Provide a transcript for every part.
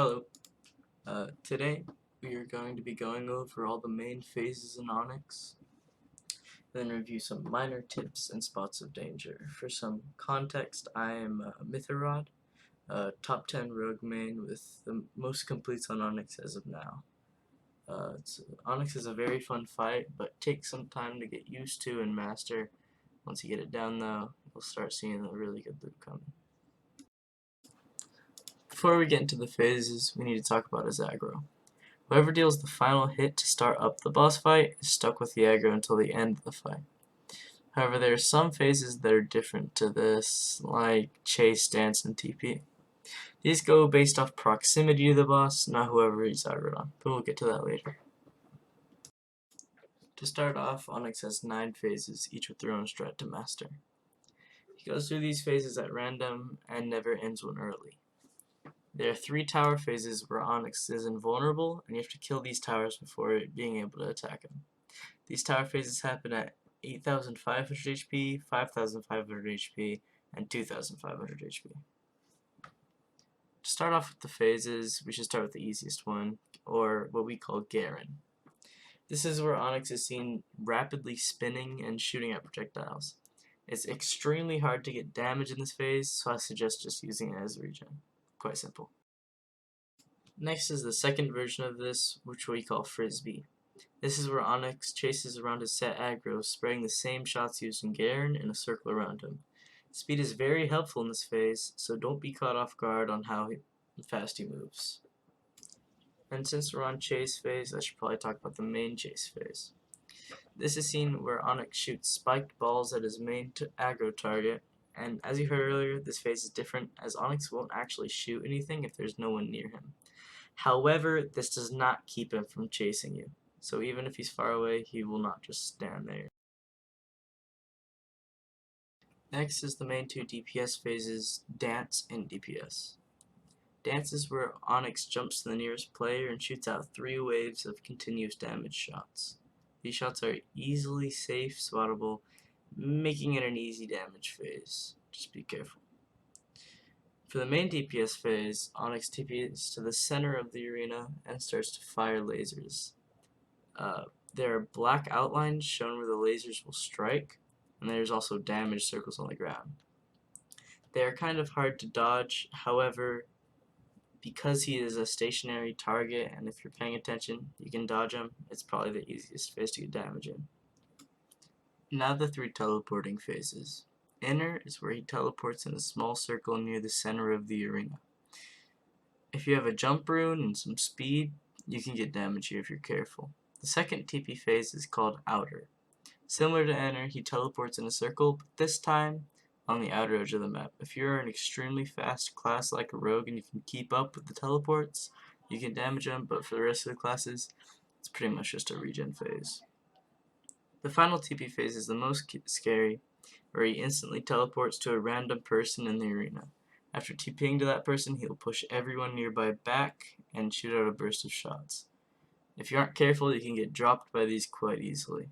Hello. Today we are going to be going over all the main phases in Onyx, then review some minor tips and spots of danger. For some context, I am Mithrod, top 10 rogue main with the most completes on Onyx as of now. Onyx is a very fun fight, but takes some time to get used to and master. Once you get it down though, you'll start seeing a really good loot coming. Before we get into the phases, we need to talk about his aggro. Whoever deals the final hit to start up the boss fight is stuck with the aggro until the end of the fight. However, there are some phases that are different to this, like chase, dance, and TP. These go based off proximity to the boss, not whoever he's aggroed on, but we'll get to that later. To start off, Onyx has 9 phases, each with their own strat to master. He goes through these phases at random and never ends one early. There are 3 tower phases where Onyx is invulnerable, and you have to kill these towers before being able to attack him. These tower phases happen at 8,500 HP, 5,500 HP, and 2,500 HP. To start off with the phases, we should start with the easiest one, or what we call Garen. This is where Onyx is seen rapidly spinning and shooting at projectiles. It's extremely hard to get damage in this phase, so I suggest just using it as a regen. Quite simple. Next is the second version of this, which we call Frisbee. This is where Onyx chases around his set aggro, spraying the same shots used in Garen in a circle around him. Speed is very helpful in this phase, so don't be caught off guard on how fast he moves. And since we're on chase phase, I should probably talk about the main chase phase. This is seen where Onyx shoots spiked balls at his main aggro target, and as you heard earlier, this phase is different as Onyx won't actually shoot anything if there's no one near him. However, this does not keep him from chasing you, so even if he's far away, he will not just stand there. Next is the main 2 DPS phases, Dance and DPS. Dance is where Onyx jumps to the nearest player and shoots out 3 waves of continuous damage shots. These shots are easily safe, swattable, making it an easy damage phase. Just be careful. For the main DPS phase, Onyx TPs to the center of the arena and starts to fire lasers. There are black outlines shown where the lasers will strike, and there's also damage circles on the ground. They are kind of hard to dodge, however, because he is a stationary target, and if you're paying attention, you can dodge him, it's probably the easiest phase to get damage in. Now the 3 teleporting phases. Inner is where he teleports in a small circle near the center of the arena. If you have a jump rune and some speed, you can get damage here if you're careful. The second TP phase is called Outer. Similar to Inner, he teleports in a circle, but this time on the outer edge of the map. If you're an extremely fast class like a rogue and you can keep up with the teleports, you can damage them, but for the rest of the classes, it's pretty much just a regen phase. The final TP phase is the most scary, where he instantly teleports to a random person in the arena. After TPing to that person, he will push everyone nearby back and shoot out a burst of shots. If you aren't careful, you can get dropped by these quite easily.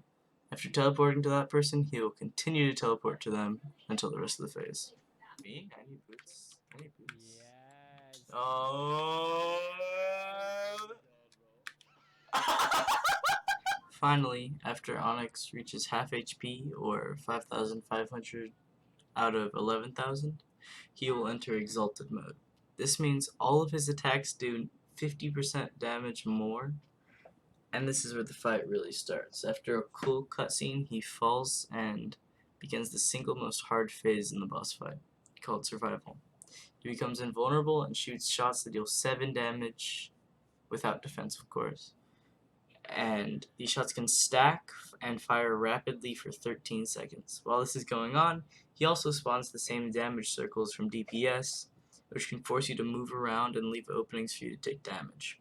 After teleporting to that person, he will continue to teleport to them until the rest of the phase. Me? I need boots. I need boots. Yes. Oh. Finally, after Onyx reaches half HP, or 5,500 out of 11,000, he will enter Exalted mode. This means all of his attacks do 50% damage more, and this is where the fight really starts. After a cool cutscene, he falls and begins the single most hard phase in the boss fight, called Survival. He becomes invulnerable and shoots shots that deal 7 damage, without defense of course. And these shots can stack and fire rapidly for 13 seconds. While this is going on, he also spawns the same damage circles from DPS, which can force you to move around and leave openings for you to take damage.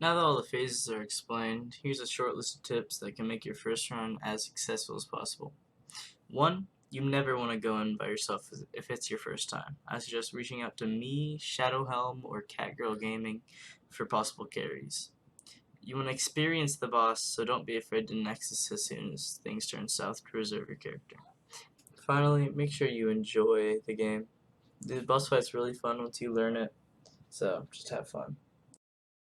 Now that all the phases are explained, here's a short list of tips that can make your first run as successful as possible. 1. You never want to go in by yourself if it's your first time. I suggest reaching out to me, Shadowhelm, or Catgirl Gaming for possible carries. You want to experience the boss, so don't be afraid to nexus as soon as things turn south to preserve your character. Finally, make sure you enjoy the game. The boss fight's really fun once you learn it. So just have fun.